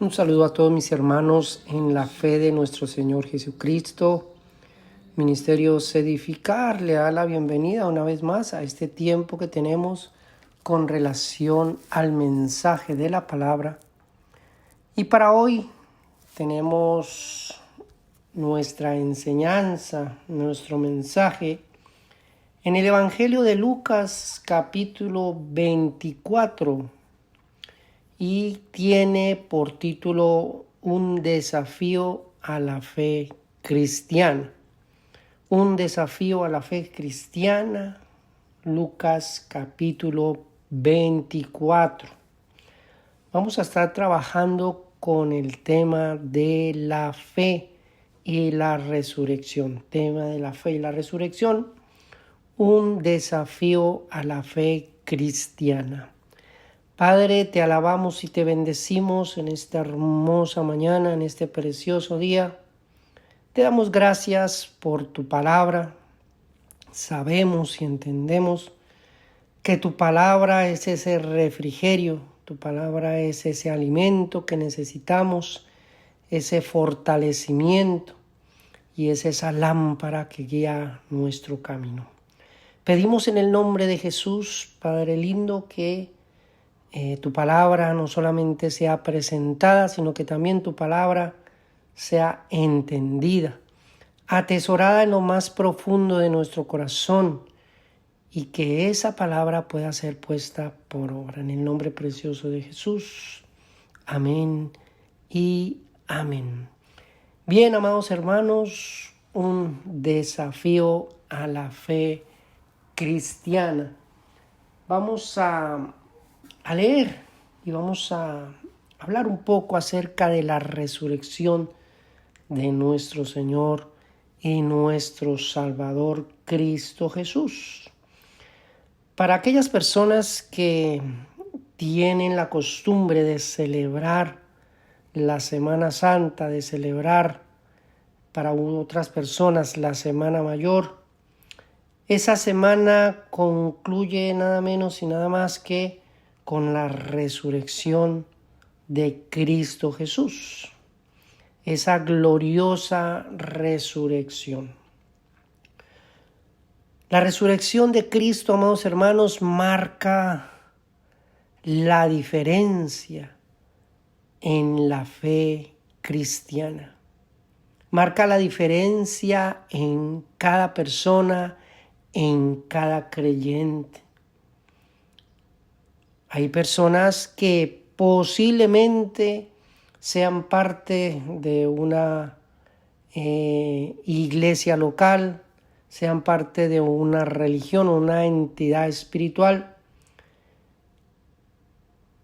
Un saludo a todos mis hermanos en la fe de nuestro Señor Jesucristo. Ministerios Edificar le da la bienvenida una vez más a este tiempo que tenemos con relación al mensaje de la palabra. Y para hoy tenemos nuestra enseñanza, nuestro mensaje en el Evangelio de Lucas capítulo 24. Y tiene por título un desafío a la fe cristiana. Un desafío a la fe cristiana, Lucas capítulo 24. Vamos a estar trabajando con el tema de la fe y la resurrección. Tema de la fe y la resurrección, un desafío a la fe cristiana. Padre, te alabamos y te bendecimos en esta hermosa mañana, en este precioso día. Te damos gracias por tu palabra. Sabemos y entendemos que tu palabra es ese refrigerio, tu palabra es ese alimento que necesitamos, ese fortalecimiento y es esa lámpara que guía nuestro camino. Pedimos en el nombre de Jesús, Padre lindo, que tu palabra no solamente sea presentada, sino que también tu palabra sea entendida, atesorada en lo más profundo de nuestro corazón y que esa palabra pueda ser puesta por obra. En el nombre precioso de Jesús. Amén y amén. Bien, amados hermanos, un desafío a la fe cristiana. Vamos a leer y vamos a hablar un poco acerca de la resurrección de nuestro Señor y nuestro Salvador Cristo Jesús. Para aquellas personas que tienen la costumbre de celebrar la Semana Santa, de celebrar para otras personas la Semana Mayor, esa semana concluye nada menos y nada más que con la resurrección de Cristo Jesús. Esa gloriosa resurrección. La resurrección de Cristo, amados hermanos, marca la diferencia en la fe cristiana. Marca la diferencia en cada persona, en cada creyente. Hay personas que posiblemente sean parte de una iglesia local, sean parte de una religión o una entidad espiritual.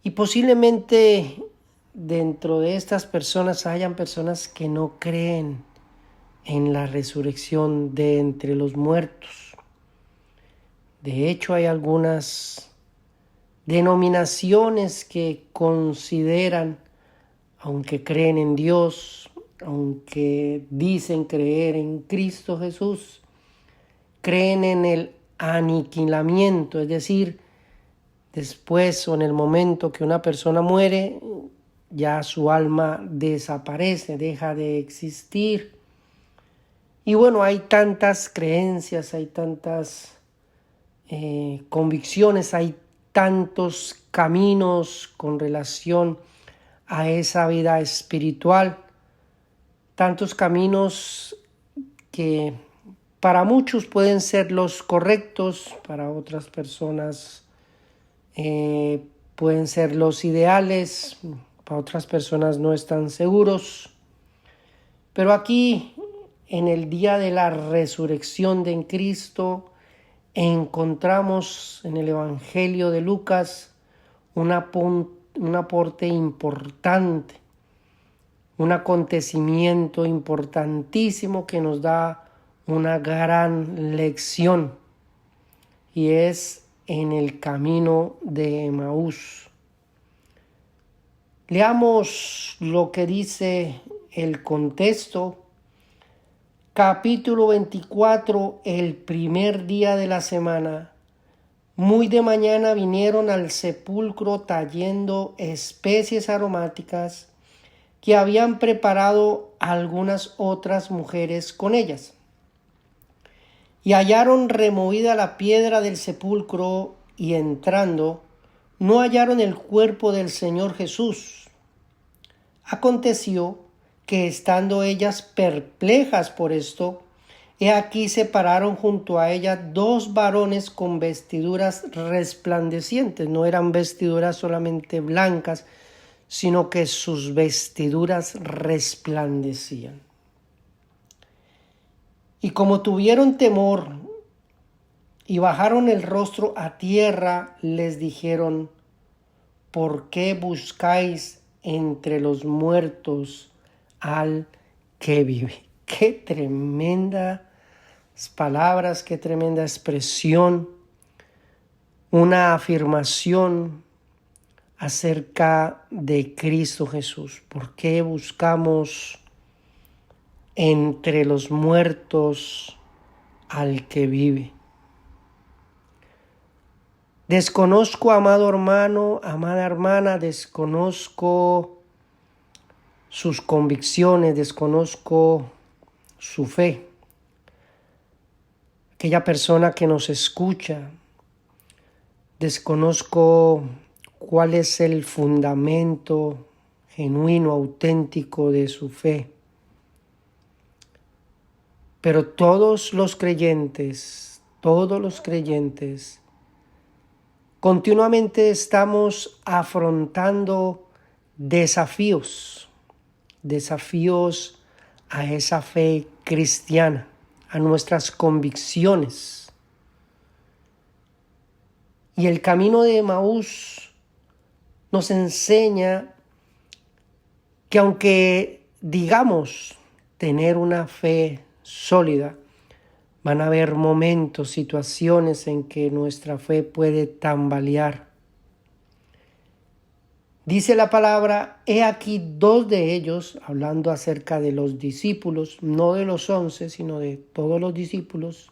Y posiblemente dentro de estas personas hayan personas que no creen en la resurrección de entre los muertos. De hecho, hay algunas denominaciones que consideran, aunque creen en Dios, aunque dicen creer en Cristo Jesús, creen en el aniquilamiento, es decir, después o en el momento que una persona muere, ya su alma desaparece, deja de existir. Y bueno, hay tantas creencias, hay tantas convicciones, hay tantos caminos con relación a esa vida espiritual, tantos caminos que para muchos pueden ser los correctos, para otras personas pueden ser los ideales, para otras personas no están seguros. Pero aquí, en el día de la resurrección de Cristo, encontramos en el Evangelio de Lucas un aporte importante, un acontecimiento importantísimo que nos da una gran lección, y es en el camino de Emaús. Leamos lo que dice el contexto. Capítulo 24, el primer día de la semana. Muy de mañana vinieron al sepulcro trayendo especies aromáticas que habían preparado algunas otras mujeres con ellas. Y hallaron removida la piedra del sepulcro, y entrando, no hallaron el cuerpo del Señor Jesús. Aconteció que estando ellas perplejas por esto, he aquí se pararon junto a ella dos varones con vestiduras resplandecientes. No eran vestiduras solamente blancas, sino que sus vestiduras resplandecían. Y como tuvieron temor y bajaron el rostro a tierra, les dijeron: ¿por qué buscáis entre los muertos al que vive? Qué tremendas palabras, qué tremenda expresión, una afirmación acerca de Cristo Jesús. ¿Por qué buscamos entre los muertos al que vive? Desconozco, amado hermano, amada hermana, desconozco sus convicciones, desconozco su fe. Aquella persona que nos escucha, desconozco cuál es el fundamento genuino, auténtico de su fe. Pero todos los creyentes, continuamente estamos afrontando desafíos a esa fe cristiana, a nuestras convicciones. Y el camino de Emaús nos enseña que aunque digamos tener una fe sólida, van a haber momentos, situaciones en que nuestra fe puede tambalear. Dice la palabra: he aquí dos de ellos, hablando acerca de los discípulos, no de los 11, sino de todos los discípulos.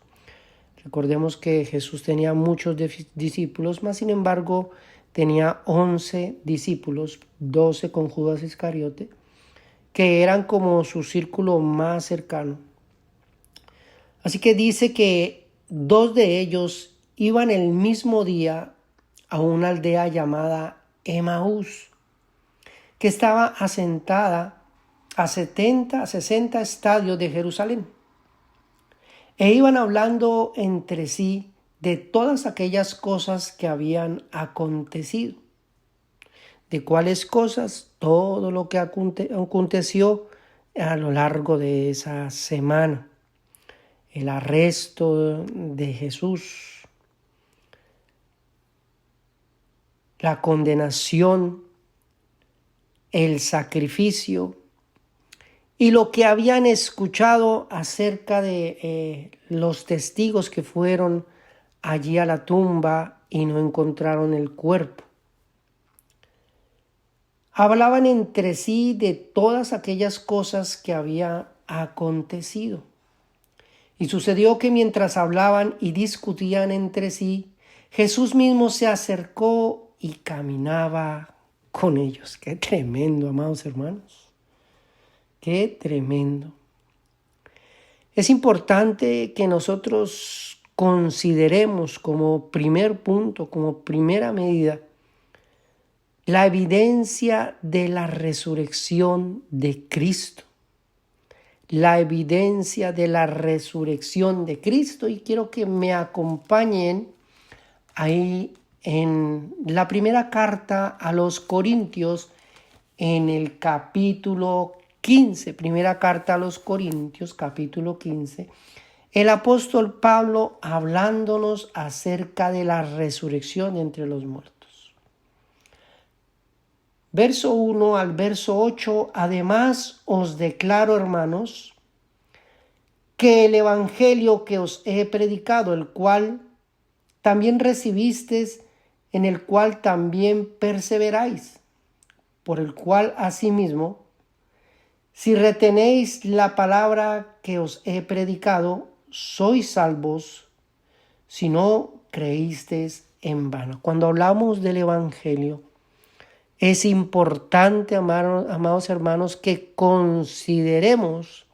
Recordemos que Jesús tenía muchos discípulos, mas sin embargo tenía 11 discípulos, 12 con Judas Iscariote, que eran como su círculo más cercano. Así que dice que dos de ellos iban el mismo día a una aldea llamada Emaús, que estaba asentada a 60 estadios de Jerusalén. E iban hablando entre sí de todas aquellas cosas que habían acontecido. ¿De cuáles cosas? Todo lo que aconteció a lo largo de esa semana. El arresto de Jesús, la condenación, el sacrificio y lo que habían escuchado acerca de los testigos que fueron allí a la tumba y no encontraron el cuerpo. Hablaban entre sí de todas aquellas cosas que había acontecido. Y sucedió que mientras hablaban y discutían entre sí, Jesús mismo se acercó y caminaba con ellos. Qué tremendo, amados hermanos. Qué tremendo. Es importante que nosotros consideremos como primer punto, como primera medida, la evidencia de la resurrección de Cristo. La evidencia de la resurrección de Cristo. Y quiero que me acompañen ahí en la primera carta a los Corintios, en el capítulo 15, primera carta a los Corintios, capítulo 15, el apóstol Pablo hablándonos acerca de la resurrección entre los muertos. Verso 1 al verso 8, además os declaro, hermanos, que el evangelio que os he predicado, el cual también recibisteis, en el cual también perseveráis, por el cual asimismo, si retenéis la palabra que os he predicado, sois salvos, si no creísteis en vano. Cuando hablamos del evangelio, Es importante, amados hermanos, que consideremos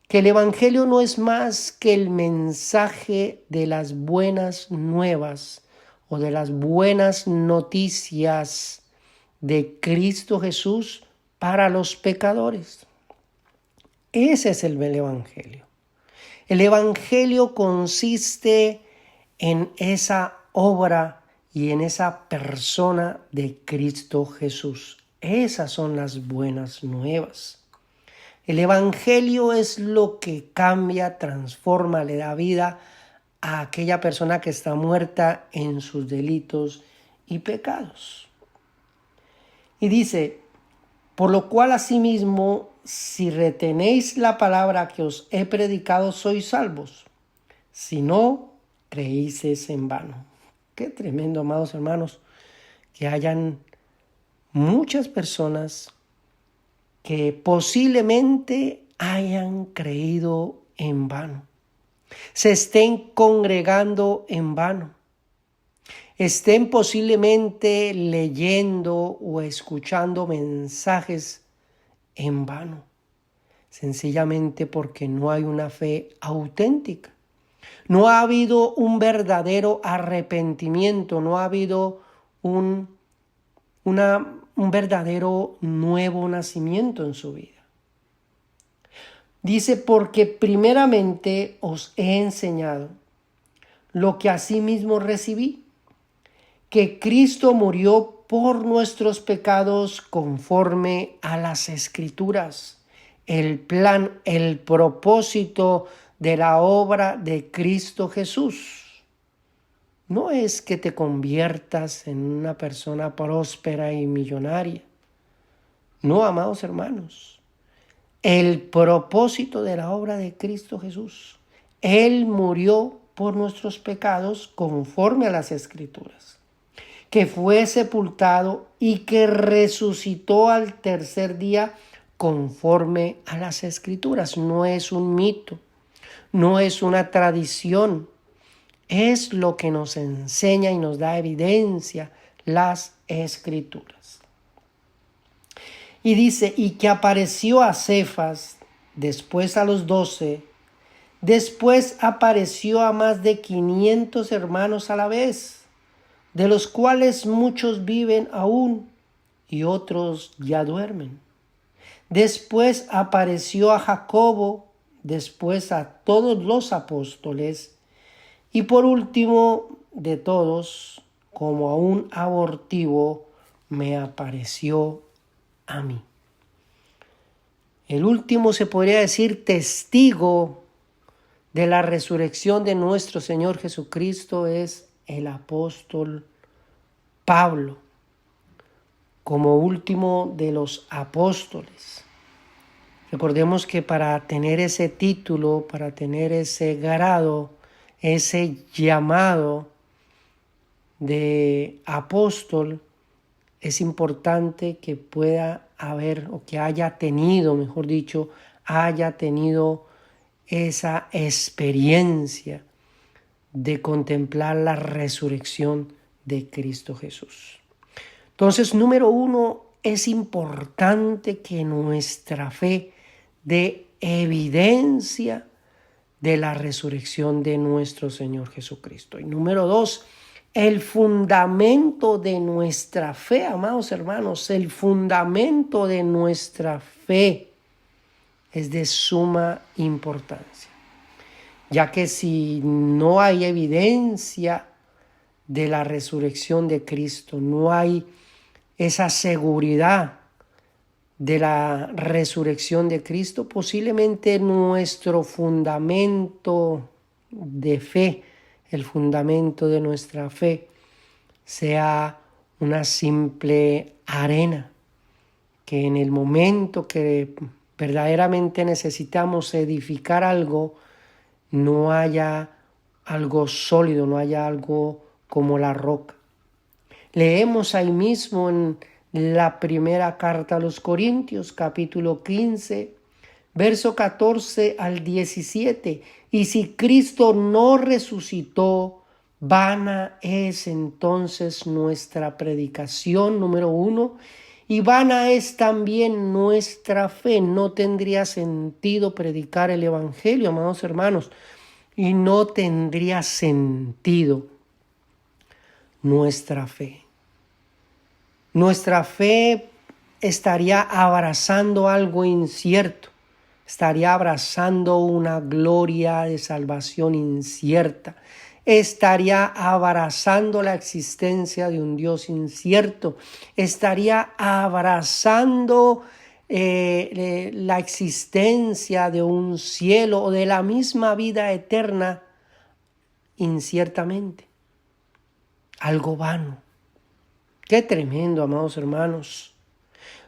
que el Evangelio no es más que el mensaje de las buenas nuevas o de las buenas noticias de Cristo Jesús para los pecadores. Ese es el Evangelio. El Evangelio consiste en esa obra y en esa persona de Cristo Jesús. Esas son las buenas nuevas. El Evangelio es lo que cambia, transforma, le da vida a aquella persona que está muerta en sus delitos y pecados. Y dice, por lo cual asimismo, si retenéis la palabra que os he predicado, sois salvos. Si no, creíces en vano. Qué tremendo, amados hermanos, que hayan muchas personas que posiblemente hayan creído en vano, se estén congregando en vano, estén posiblemente leyendo o escuchando mensajes en vano, sencillamente porque no hay una fe auténtica. No ha habido un verdadero arrepentimiento, no ha habido un verdadero nuevo nacimiento en su vida. Dice, porque primeramente os he enseñado lo que asimismo recibí, que Cristo murió por nuestros pecados conforme a las Escrituras, el plan, el propósito de la obra de Cristo Jesús. No es que te conviertas en una persona próspera y millonaria. No, amados hermanos. El propósito de la obra de Cristo Jesús. Él murió por nuestros pecados conforme a las Escrituras. Que fue sepultado y que resucitó al tercer día conforme a las Escrituras. No es un mito. No es una tradición. Es lo que nos enseña y nos da evidencia las Escrituras. Y dice, y que apareció a Cefas, después a los 12, después apareció a más de 500 hermanos a la vez, de los cuales muchos viven aún y otros ya duermen. Después apareció a Jacobo, después a todos los apóstoles, y por último de todos, como a un abortivo, me apareció a mí. El último, se podría decir, testigo de la resurrección de nuestro Señor Jesucristo es el apóstol Pablo, como último de los apóstoles. Recordemos que para tener ese título, para tener ese grado, ese llamado de apóstol, es importante que pueda haber, o que haya tenido, mejor dicho, haya tenido esa experiencia de contemplar la resurrección de Cristo Jesús. Entonces, número 1, es importante que nuestra fe dé evidencia de la resurrección de nuestro Señor Jesucristo. Y número 2, el fundamento de nuestra fe, amados hermanos, el fundamento de nuestra fe es de suma importancia, ya que si no hay evidencia de la resurrección de Cristo, no hay esa seguridad de la resurrección de Cristo, posiblemente nuestro fundamento de fe, el fundamento de nuestra fe, sea una simple arena, que en el momento que verdaderamente necesitamos edificar algo, no haya algo sólido, no haya algo como la roca. Leemos ahí mismo en la primera carta a los Corintios, capítulo 15, verso 14 al 17. Y si Cristo no resucitó, vana es entonces nuestra predicación, número 1, y vana es también nuestra fe. No tendría sentido predicar el Evangelio, amados hermanos, y no tendría sentido nuestra fe. Nuestra fe estaría abrazando algo incierto, estaría abrazando una gloria de salvación incierta, estaría abrazando la existencia de un Dios incierto, estaría abrazando la existencia de un cielo o de la misma vida eterna inciertamente. Algo vano. Qué tremendo, amados hermanos.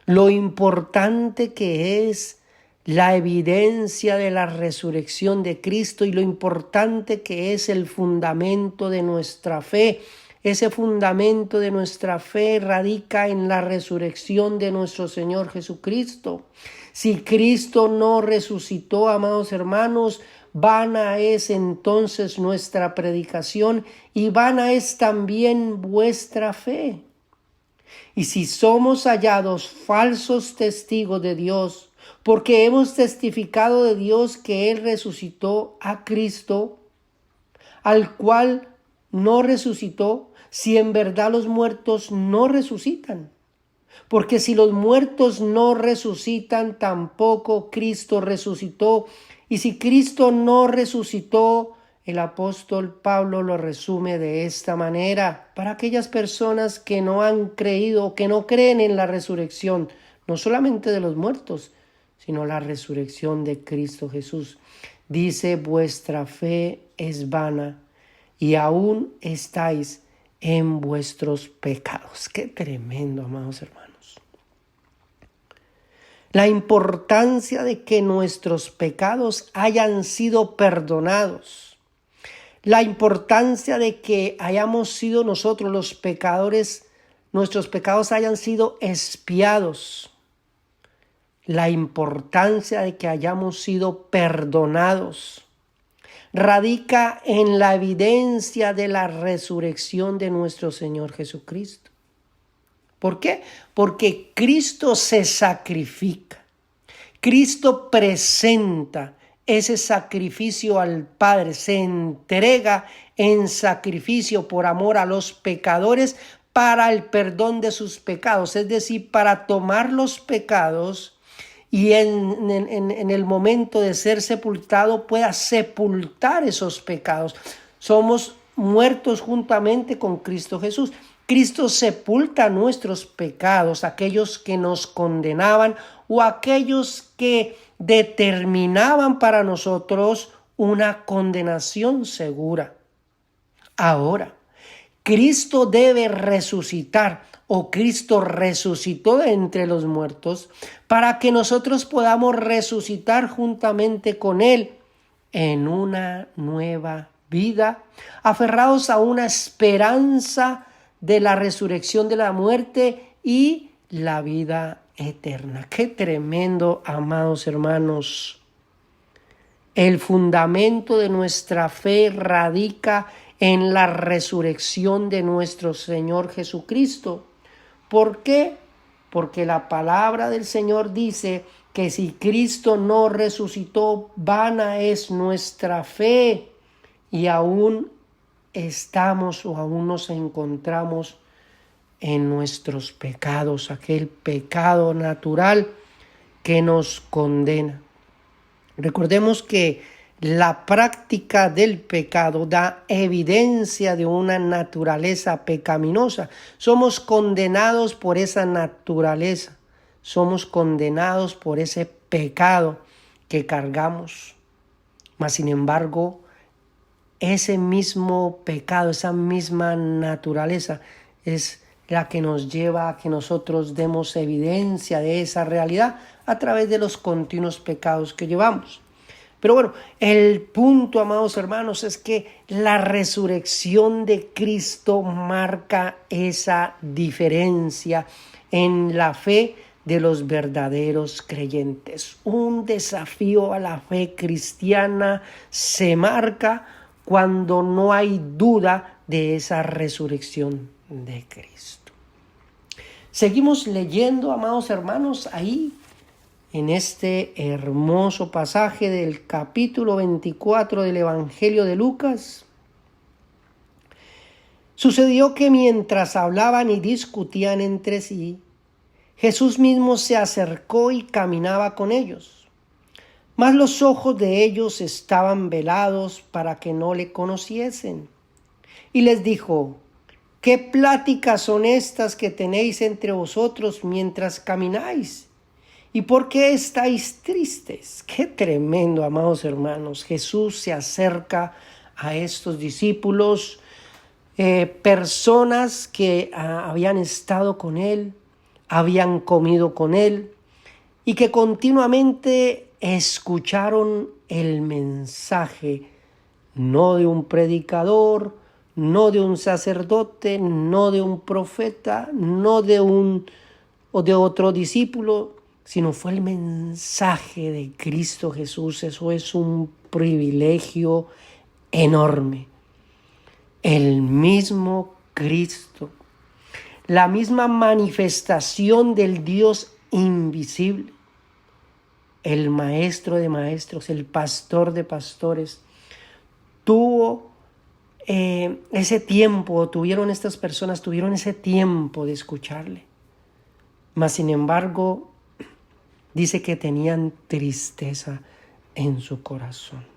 Lo importante que es la evidencia de la resurrección de Cristo y lo importante que es el fundamento de nuestra fe. Ese fundamento de nuestra fe radica en la resurrección de nuestro Señor Jesucristo. Si Cristo no resucitó, amados hermanos, vana es entonces nuestra predicación y vana es también vuestra fe. Y si somos hallados falsos testigos de Dios, porque hemos testificado de Dios que Él resucitó a Cristo, al cual no resucitó, si en verdad los muertos no resucitan. Porque si los muertos no resucitan, tampoco Cristo resucitó. Y si Cristo no resucitó, el apóstol Pablo lo resume de esta manera: para aquellas personas que no han creído o que no creen en la resurrección, no solamente de los muertos, sino la resurrección de Cristo Jesús. Dice: vuestra fe es vana y aún estáis en vuestros pecados. Qué tremendo, amados hermanos. La importancia de que nuestros pecados hayan sido perdonados. La importancia de que hayamos sido nosotros los pecadores, nuestros pecados hayan sido expiados. La importancia de que hayamos sido perdonados radica en la evidencia de la resurrección de nuestro Señor Jesucristo. ¿Por qué? Porque Cristo se sacrifica. Cristo presenta ese sacrificio al Padre, se entrega en sacrificio por amor a los pecadores para el perdón de sus pecados, es decir, para tomar los pecados y en el momento de ser sepultado pueda sepultar esos pecados. Somos muertos juntamente con Cristo Jesús. Cristo sepulta nuestros pecados, aquellos que nos condenaban o aquellos que determinaban para nosotros una condenación segura. Ahora, Cristo debe resucitar, o Cristo resucitó de entre los muertos, para que nosotros podamos resucitar juntamente con Él en una nueva vida, aferrados a una esperanza de la resurrección de la muerte y la vida eterna. Qué tremendo, amados hermanos. El fundamento de nuestra fe radica en la resurrección de nuestro Señor Jesucristo. ¿Por qué? Porque la palabra del Señor dice que si Cristo no resucitó, vana es nuestra fe y aún estamos o aún nos encontramos en nuestros pecados, aquel pecado natural que nos condena. Recordemos que la práctica del pecado da evidencia de una naturaleza pecaminosa. Somos condenados por esa naturaleza, somos condenados por ese pecado que cargamos. Mas sin embargo, ese mismo pecado, esa misma naturaleza es la que nos lleva a que nosotros demos evidencia de esa realidad a través de los continuos pecados que llevamos. Pero bueno, el punto, amados hermanos, es que la resurrección de Cristo marca esa diferencia en la fe de los verdaderos creyentes. Un desafío a la fe cristiana se marca cuando no hay duda de esa resurrección de Cristo. Seguimos leyendo, amados hermanos, ahí en este hermoso pasaje del capítulo 24 del Evangelio de Lucas. Sucedió que mientras hablaban y discutían entre sí, Jesús mismo se acercó y caminaba con ellos. Mas los ojos de ellos estaban velados para que no le conociesen. Y les dijo: ¿qué pláticas son estas que tenéis entre vosotros mientras camináis? ¿Y por qué estáis tristes? Qué tremendo, amados hermanos. Jesús se acerca a estos discípulos, personas que habían estado con Él, habían comido con Él y que continuamente escucharon el mensaje, no de un predicador, no de un sacerdote, no de un profeta, no de un o de otro discípulo, sino fue el mensaje de Cristo Jesús. Eso es un privilegio enorme. El mismo Cristo, la misma manifestación del Dios invisible, el maestro de maestros, el pastor de pastores, tuvieron estas personas ese tiempo de escucharle. Mas sin embargo, dice que tenían tristeza en su corazón.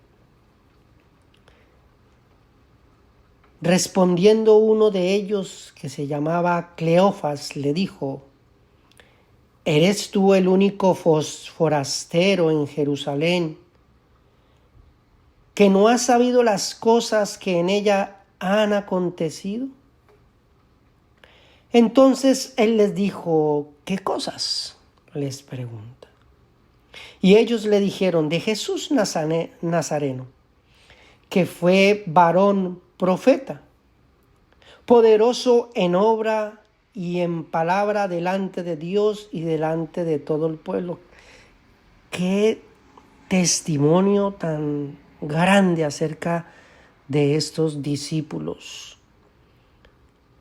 Respondiendo uno de ellos, que se llamaba Cleofas, le dijo: ¿eres tú el único forastero en Jerusalén que no has sabido las cosas que en ella han acontecido? Entonces él les dijo: ¿qué cosas?, les pregunta. Y ellos le dijeron: de Jesús Nazareno, que fue varón profeta, poderoso en obra y en palabra delante de Dios y delante de todo el pueblo. Qué testimonio tan grande acerca de estos discípulos.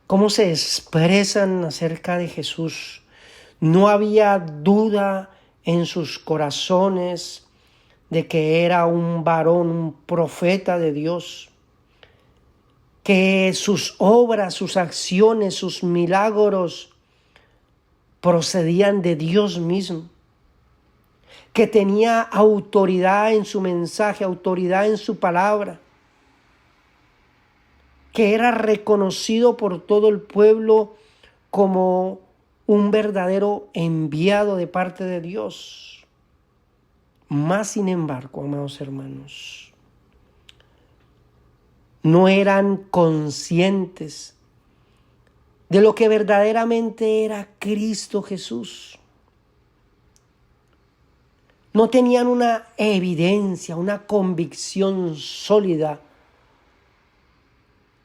Cómo se expresan acerca de Jesús. No había duda en sus corazones de que era un varón, un profeta de Dios, que sus obras, sus acciones, sus milagros procedían de Dios mismo, que tenía autoridad en su mensaje, autoridad en su palabra, que era reconocido por todo el pueblo como un verdadero enviado de parte de Dios. Mas sin embargo, amados hermanos, no eran conscientes de lo que verdaderamente era Cristo Jesús. No tenían una evidencia, una convicción sólida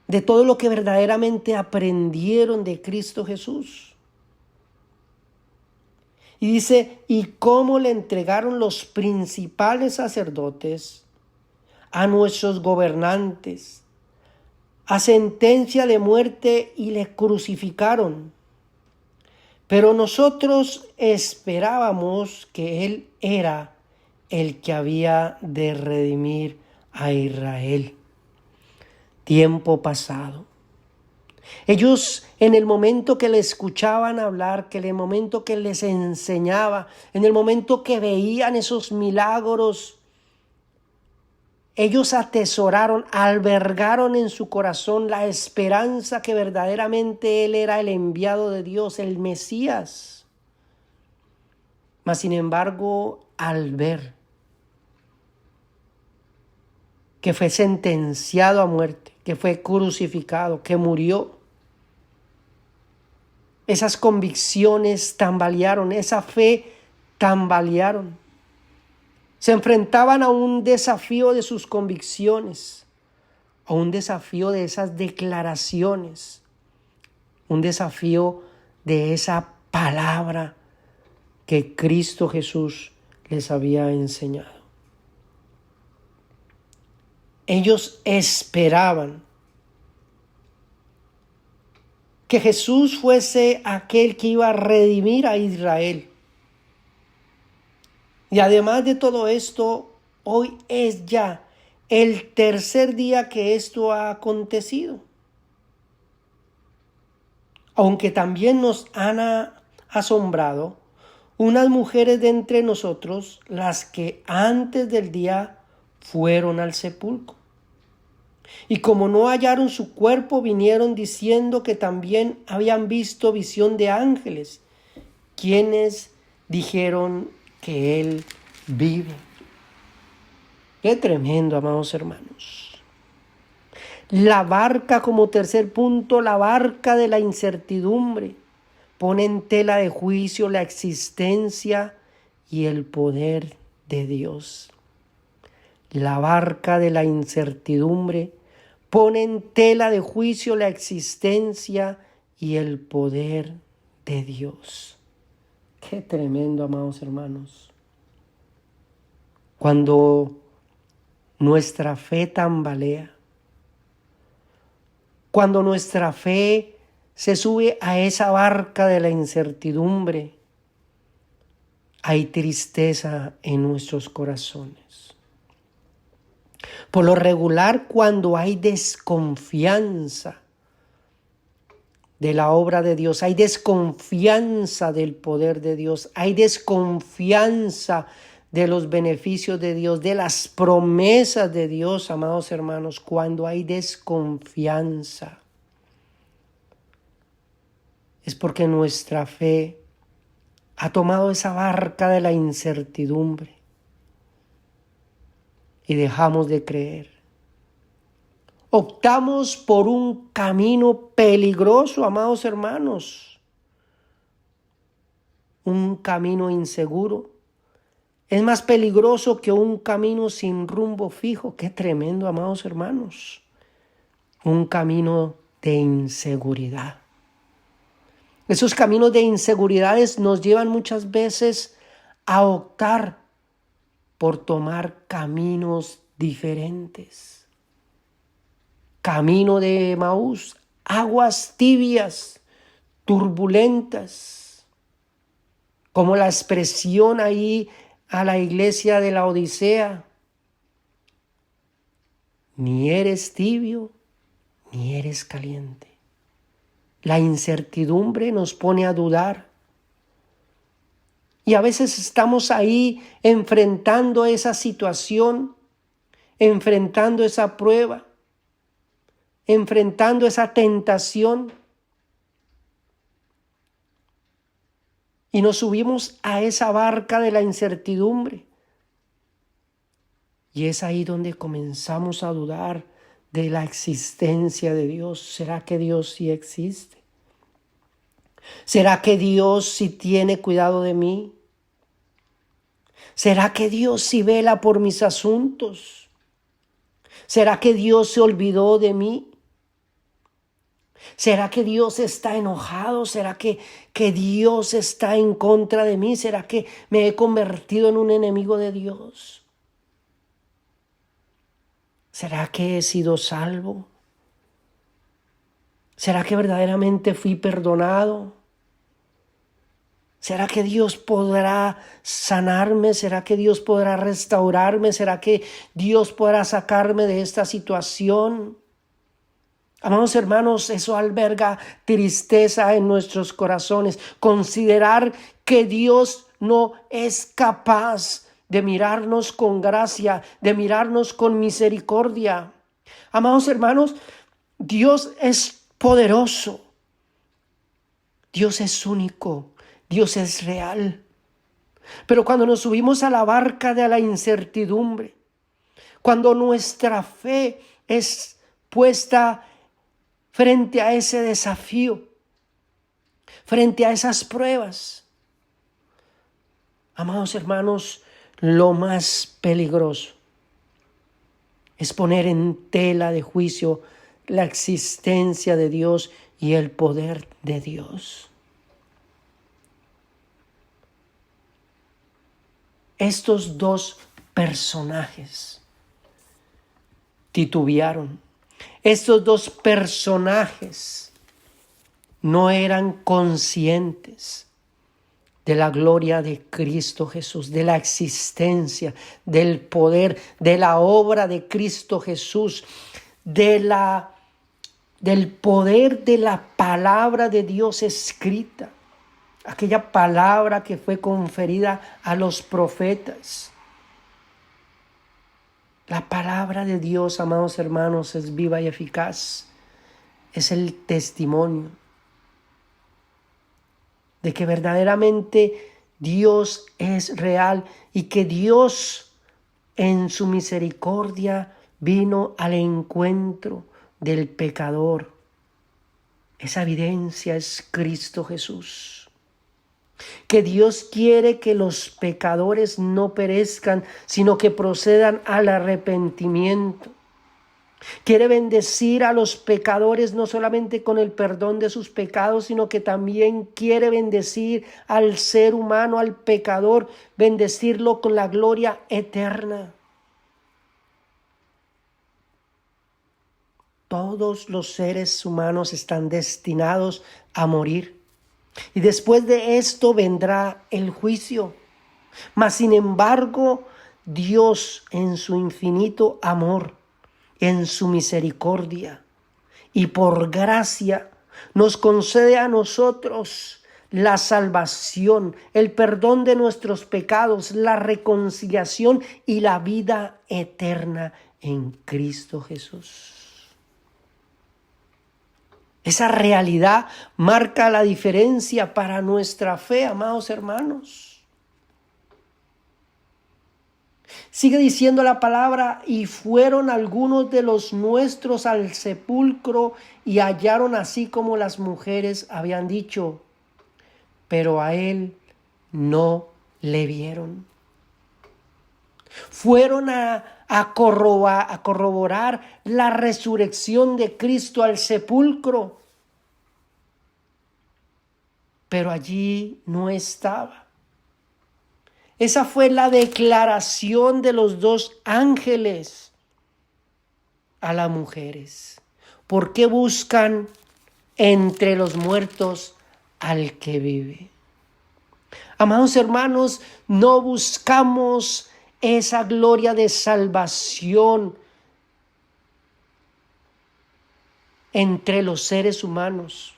de todo lo que verdaderamente aprendieron de Cristo Jesús. Y dice: ¿y cómo le entregaron los principales sacerdotes a nuestros gobernantes a sentencia de muerte y le crucificaron? Pero nosotros esperábamos que Él era el que había de redimir a Israel. Tiempo pasado. Ellos, en el momento que le escuchaban hablar, que en el momento que les enseñaba, en el momento que veían esos milagros, ellos atesoraron, albergaron en su corazón la esperanza que verdaderamente Él era el enviado de Dios, el Mesías. Mas sin embargo, al ver que fue sentenciado a muerte, que fue crucificado, que murió, esas convicciones tambalearon, esa fe tambalearon. Se enfrentaban a un desafío de sus convicciones, a un desafío de esas declaraciones, un desafío de esa palabra que Cristo Jesús les había enseñado. Ellos esperaban que Jesús fuese aquel que iba a redimir a Israel. Y además de todo esto, hoy es ya el tercer día que esto ha acontecido. Aunque también nos han asombrado unas mujeres de entre nosotros, las que antes del día fueron al sepulcro. Y como no hallaron su cuerpo, vinieron diciendo que también habían visto visión de ángeles, quienes dijeron que él vive. Qué tremendo, amados hermanos. La barca, como tercer punto, la barca de la incertidumbre, pone en tela de juicio la existencia y el poder de Dios. La barca de la incertidumbre pone en tela de juicio la existencia y el poder de Dios. Qué tremendo, amados hermanos. Cuando nuestra fe tambalea, cuando nuestra fe se sube a esa barca de la incertidumbre, hay tristeza en nuestros corazones. Por lo regular, cuando hay desconfianza de la obra de Dios, hay desconfianza del poder de Dios, hay desconfianza de los beneficios de Dios, de las promesas de Dios, amados hermanos, cuando hay desconfianza, es porque nuestra fe ha tomado esa barca de la incertidumbre y dejamos de creer. Optamos por un camino peligroso, amados hermanos, un camino inseguro. Es más peligroso que un camino sin rumbo fijo. Qué tremendo, amados hermanos. Un camino de inseguridad. Esos caminos de inseguridades nos llevan muchas veces a optar por tomar caminos diferentes. Camino de Emaús, aguas tibias, turbulentas, como la expresión ahí a la iglesia de la Odisea. Ni eres tibio, ni eres caliente. La incertidumbre nos pone a dudar. Y a veces estamos ahí enfrentando esa situación, enfrentando esa prueba, enfrentando esa tentación. Y nos subimos a esa barca de la incertidumbre. Y es ahí donde comenzamos a dudar de la existencia de Dios. ¿Será que Dios sí existe? ¿Será que Dios sí tiene cuidado de mí? ¿Será que Dios sí vela por mis asuntos? ¿Será que Dios se olvidó de mí? ¿Será que Dios está enojado? ¿Será que Dios está en contra de mí? ¿Será que me he convertido en un enemigo de Dios? ¿Será que he sido salvo? ¿Será que verdaderamente fui perdonado? ¿Será que Dios podrá sanarme? ¿Será que Dios podrá restaurarme? ¿Será que Dios podrá sacarme de esta situación? Amados hermanos, eso alberga tristeza en nuestros corazones. Considerar que Dios no es capaz de mirarnos con gracia, de mirarnos con misericordia. Amados hermanos, Dios es poderoso. Dios es único. Dios es real. Pero cuando nos subimos a la barca de la incertidumbre, cuando nuestra fe es puesta frente a ese desafío, frente a esas pruebas, amados hermanos, lo más peligroso es poner en tela de juicio la existencia de Dios y el poder de Dios. Estos dos personajes titubearon. Estos dos personajes no eran conscientes de la gloria de Cristo Jesús, de la existencia, del poder, de la obra de Cristo Jesús, del poder de la palabra de Dios escrita, aquella palabra que fue conferida a los profetas. La palabra de Dios, amados hermanos, es viva y eficaz. Es el testimonio de que verdaderamente Dios es real y que Dios en su misericordia vino al encuentro del pecador. Esa evidencia es Cristo Jesús. Que Dios quiere que los pecadores no perezcan, sino que procedan al arrepentimiento. Quiere bendecir a los pecadores no solamente con el perdón de sus pecados, sino que también quiere bendecir al ser humano, al pecador, bendecirlo con la gloria eterna. Todos los seres humanos están destinados a morir. Y después de esto vendrá el juicio. Mas sin embargo, Dios en su infinito amor, en su misericordia y por gracia, nos concede a nosotros la salvación, el perdón de nuestros pecados, la reconciliación y la vida eterna en Cristo Jesús. Esa realidad marca la diferencia para nuestra fe, amados hermanos. Sigue diciendo la palabra: y fueron algunos de los nuestros al sepulcro y hallaron así como las mujeres habían dicho, pero a él no le vieron. Fueron a corroborar la resurrección de Cristo al sepulcro, pero allí no estaba. Esa fue la declaración de los dos ángeles a las mujeres. ¿Por qué buscan entre los muertos al que vive? Amados hermanos, no buscamos esa gloria de salvación entre los seres humanos,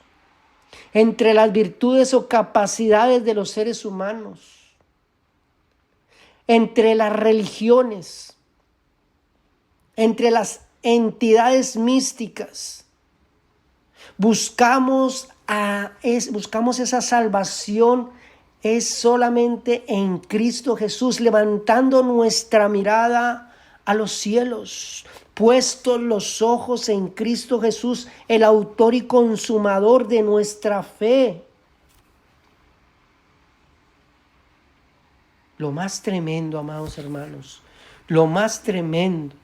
entre las virtudes o capacidades de los seres humanos, entre las religiones, entre las entidades místicas. Buscamos esa salvación es solamente en Cristo Jesús, levantando nuestra mirada a los cielos, puestos los ojos en Cristo Jesús, el autor y consumador de nuestra fe. Lo más tremendo, amados hermanos, lo más tremendo,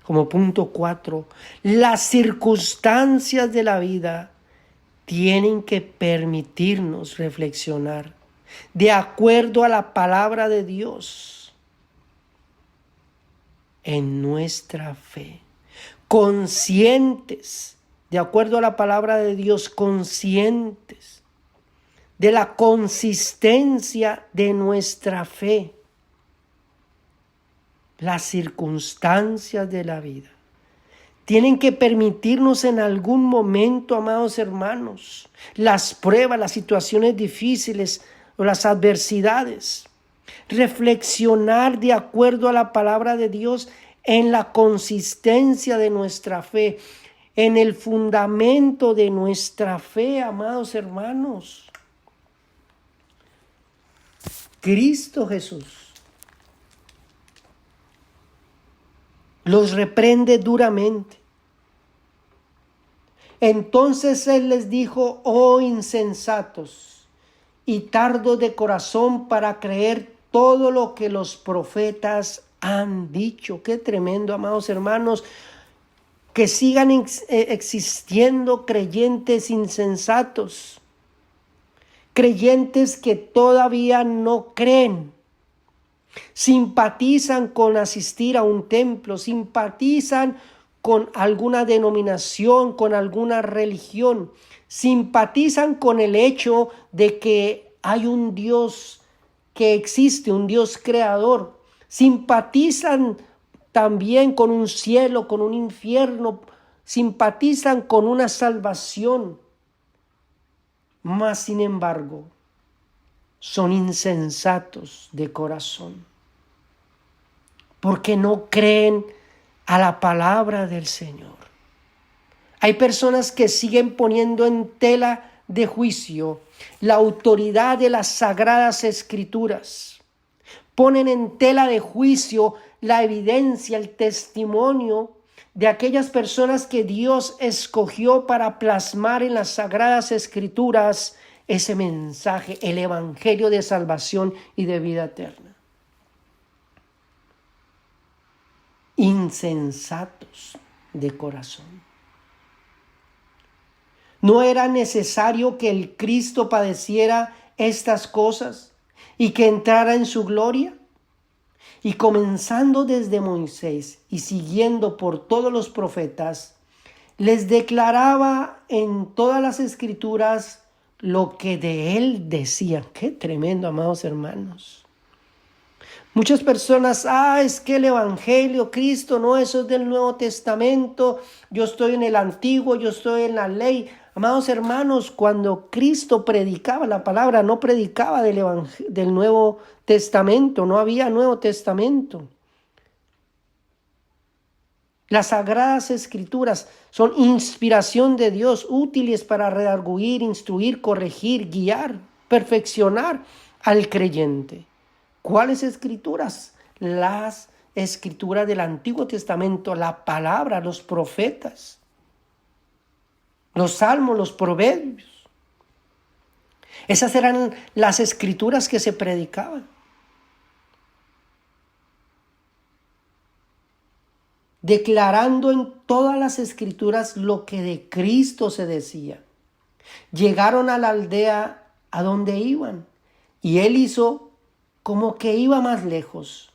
como punto 4, las circunstancias de la vida tienen que permitirnos reflexionar de acuerdo a la palabra de Dios en nuestra fe, conscientes, de acuerdo a la palabra de Dios, conscientes de la consistencia de nuestra fe. Las circunstancias de la vida tienen que permitirnos en algún momento, amados hermanos, las pruebas, las situaciones difíciles o las adversidades, reflexionar de acuerdo a la palabra de Dios en la consistencia de nuestra fe, en el fundamento de nuestra fe, amados hermanos. Cristo Jesús los reprende duramente. Entonces Él les dijo: oh insensatos y tardos de corazón para creer todo lo que los profetas han dicho. Qué tremendo, amados hermanos, que sigan existiendo creyentes insensatos, creyentes que todavía no creen, simpatizan con asistir a un templo, simpatizan con alguna denominación, con alguna religión, simpatizan con el hecho de que hay un Dios que existe, un Dios creador, simpatizan también con un cielo, con un infierno, simpatizan con una salvación, mas sin embargo son insensatos de corazón, porque no creen a la palabra del Señor. Hay personas que siguen poniendo en tela de juicio la autoridad de las sagradas escrituras. Ponen en tela de juicio la evidencia, el testimonio de aquellas personas que Dios escogió para plasmar en las sagradas escrituras ese mensaje, el evangelio de salvación y de vida eterna. Insensatos de corazón. ¿No era necesario que el Cristo padeciera estas cosas y que entrara en su gloria? Y comenzando desde Moisés y siguiendo por todos los profetas, les declaraba en todas las escrituras lo que de él decían. Qué tremendo, amados hermanos. Muchas personas, es que el Evangelio, Cristo, no, eso es del Nuevo Testamento, yo estoy en el Antiguo, yo estoy en la ley. Amados hermanos, cuando Cristo predicaba la palabra, no predicaba del Nuevo Testamento, no había Nuevo Testamento. Las Sagradas Escrituras son inspiración de Dios, útiles para redarguir, instruir, corregir, guiar, perfeccionar al creyente. ¿Cuáles escrituras? Las escrituras del Antiguo Testamento, la palabra, los profetas, los salmos, los proverbios. Esas eran las escrituras que se predicaban. Declarando en todas las escrituras lo que de Cristo se decía. Llegaron a la aldea a donde iban y él hizo como que iba más lejos.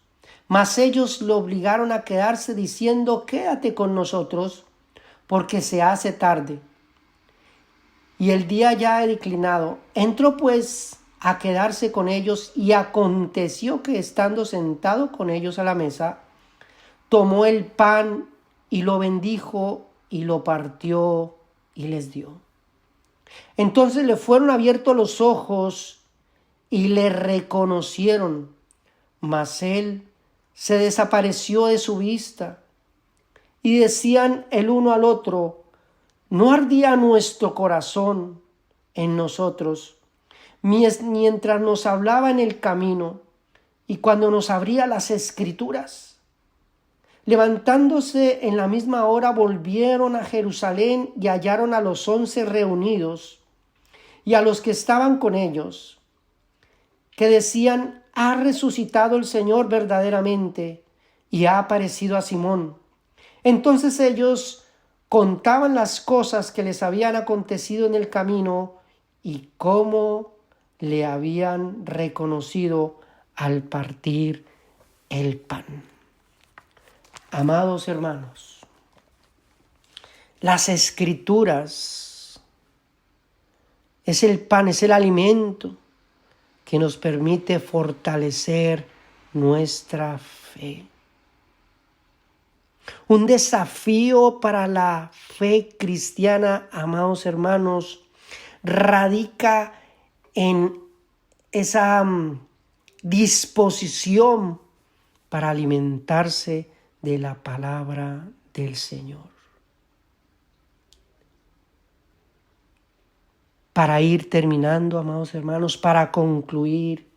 Mas ellos lo obligaron a quedarse diciendo: quédate con nosotros porque se hace tarde y el día ya ha declinado. Entró pues a quedarse con ellos y aconteció que estando sentado con ellos a la mesa, tomó el pan y lo bendijo y lo partió y les dio. Entonces le fueron abiertos los ojos y le reconocieron, mas él se desapareció de su vista. Y decían el uno al otro: ¿no ardía nuestro corazón en nosotros mientras nos hablaba en el camino y cuando nos abría las escrituras? Levantándose en la misma hora volvieron a Jerusalén y hallaron a los 11 reunidos y a los que estaban con ellos, que decían: ha resucitado el Señor verdaderamente y ha aparecido a Simón. Entonces ellos contaban las cosas que les habían acontecido en el camino y cómo le habían reconocido al partir el pan. Amados hermanos, las escrituras es el pan, es el alimento que nos permite fortalecer nuestra fe. Un desafío para la fe cristiana, amados hermanos, radica en esa disposición para alimentarse de la palabra del Señor. Para ir terminando, amados hermanos, para concluir,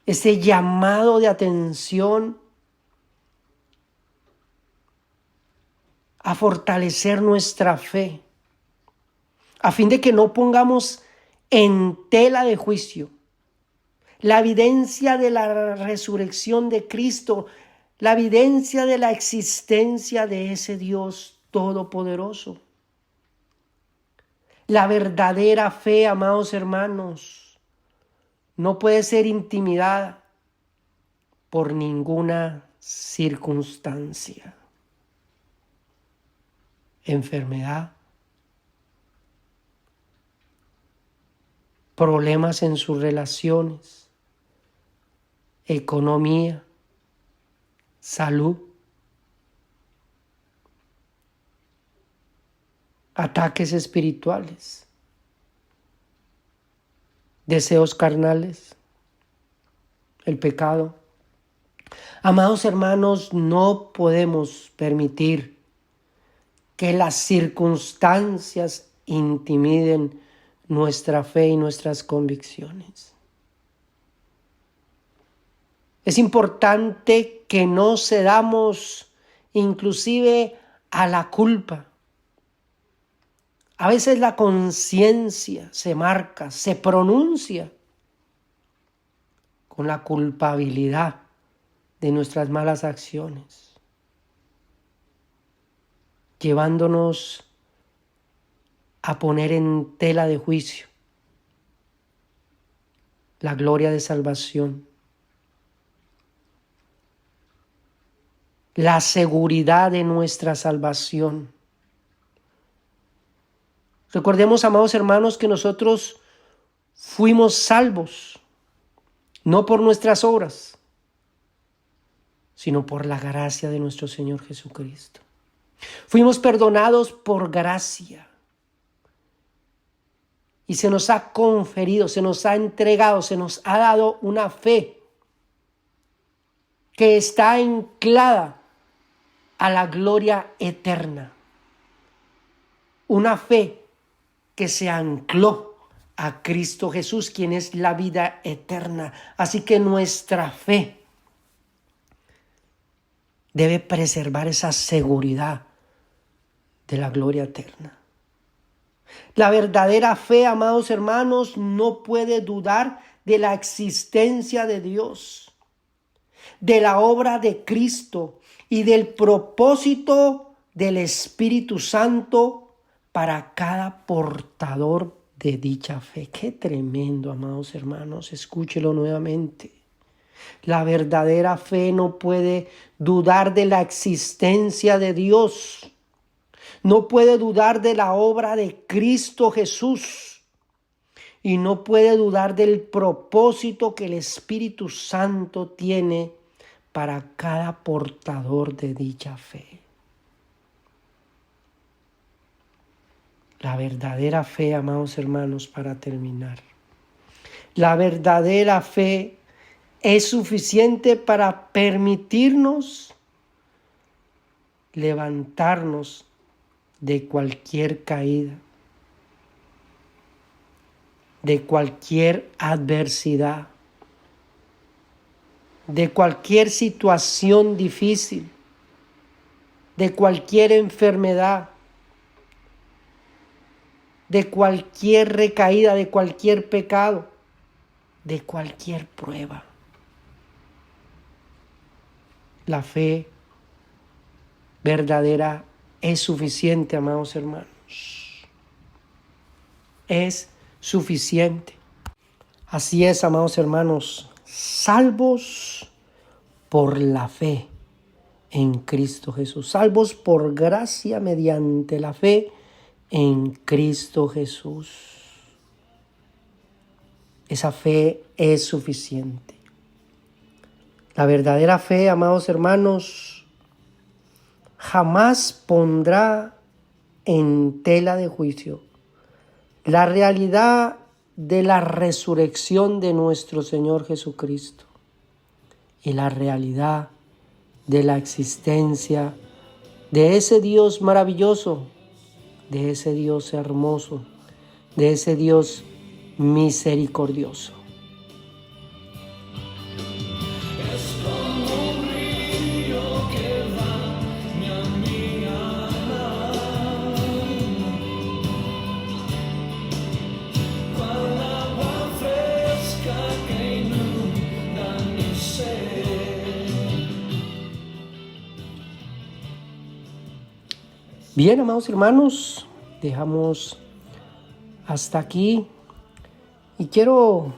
ese llamado de atención a fortalecer nuestra fe, a fin de que no pongamos en tela de juicio la evidencia de la resurrección de Cristo, la evidencia de la existencia de ese Dios todopoderoso. La verdadera fe, amados hermanos, no puede ser intimidada por ninguna circunstancia, enfermedad, problemas en sus relaciones, economía, salud, ataques espirituales, deseos carnales, el pecado. Amados hermanos, no podemos permitir que las circunstancias intimiden nuestra fe y nuestras convicciones. Es importante que no cedamos inclusive a la culpa. A veces la conciencia se marca, se pronuncia con la culpabilidad de nuestras malas acciones, llevándonos a poner en tela de juicio la gloria de salvación, la seguridad de nuestra salvación. Recordemos, amados hermanos, que nosotros fuimos salvos, no por nuestras obras, sino por la gracia de nuestro Señor Jesucristo. Fuimos perdonados por gracia. Y se nos ha conferido, se nos ha entregado, se nos ha dado una fe que está anclada a la gloria eterna. Una fe que se ancló a Cristo Jesús, quien es la vida eterna. Así que nuestra fe debe preservar esa seguridad de la gloria eterna. La verdadera fe, amados hermanos, no puede dudar de la existencia de Dios, de la obra de Cristo y del propósito del Espíritu Santo para cada portador de dicha fe. Qué tremendo, amados hermanos, escúchelo nuevamente. La verdadera fe no puede dudar de la existencia de Dios. No puede dudar de la obra de Cristo Jesús. Y no puede dudar del propósito que el Espíritu Santo tiene para cada portador de dicha fe. La verdadera fe, amados hermanos, para terminar. La verdadera fe es suficiente para permitirnos levantarnos de cualquier caída, de cualquier adversidad, de cualquier situación difícil, de cualquier enfermedad, de cualquier recaída, de cualquier pecado, de cualquier prueba. La fe verdadera es suficiente, amados hermanos. Es suficiente. Así es, amados hermanos, salvos por la fe en Cristo Jesús. Salvos por gracia mediante la fe en Cristo Jesús. Esa fe es suficiente. La verdadera fe, amados hermanos, jamás pondrá en tela de juicio la realidad de la resurrección de nuestro Señor Jesucristo y la realidad de la existencia de ese Dios maravilloso, de ese Dios hermoso, de ese Dios misericordioso. Bien, amados hermanos, dejamos hasta aquí y quiero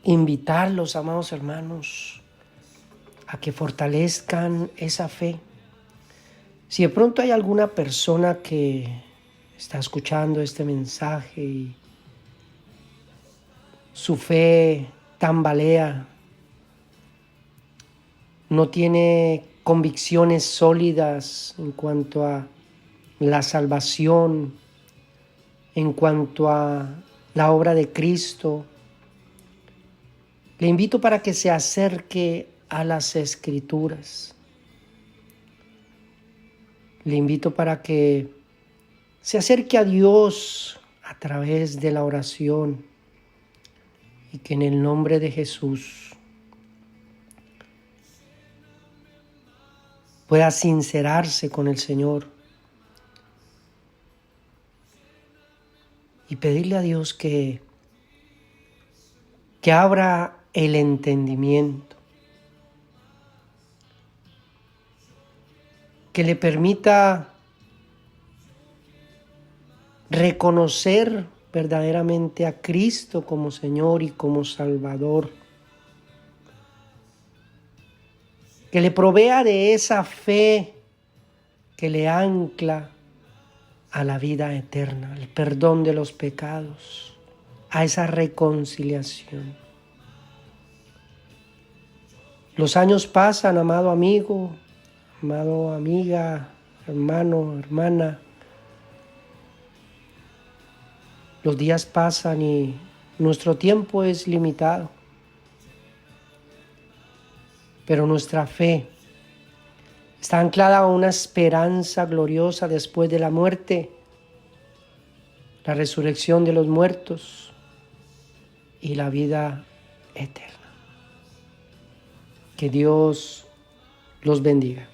invitarlos, amados hermanos, a que fortalezcan esa fe. Si de pronto hay alguna persona que está escuchando este mensaje y su fe tambalea, no tiene convicciones sólidas en cuanto a la salvación, en cuanto a la obra de Cristo, le invito para que se acerque a las Escrituras. Le invito para que se acerque a Dios a través de la oración y que en el nombre de Jesús pueda sincerarse con el Señor y pedirle a Dios que abra el entendimiento, que le permita reconocer verdaderamente a Cristo como Señor y como Salvador, que le provea de esa fe que le ancla a la vida eterna, al perdón de los pecados, a esa reconciliación. Los años pasan, amado amigo, amado amiga, hermano, hermana. Los días pasan y nuestro tiempo es limitado. Pero nuestra fe está anclada a una esperanza gloriosa después de la muerte, la resurrección de los muertos y la vida eterna. Que Dios los bendiga.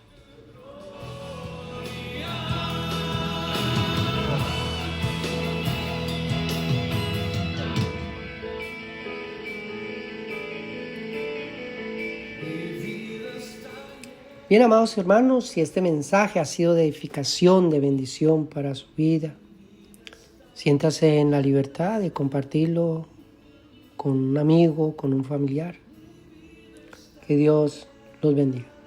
Bien, amados hermanos, si este mensaje ha sido de edificación, de bendición para su vida, siéntase en la libertad de compartirlo con un amigo, con un familiar. Que Dios los bendiga.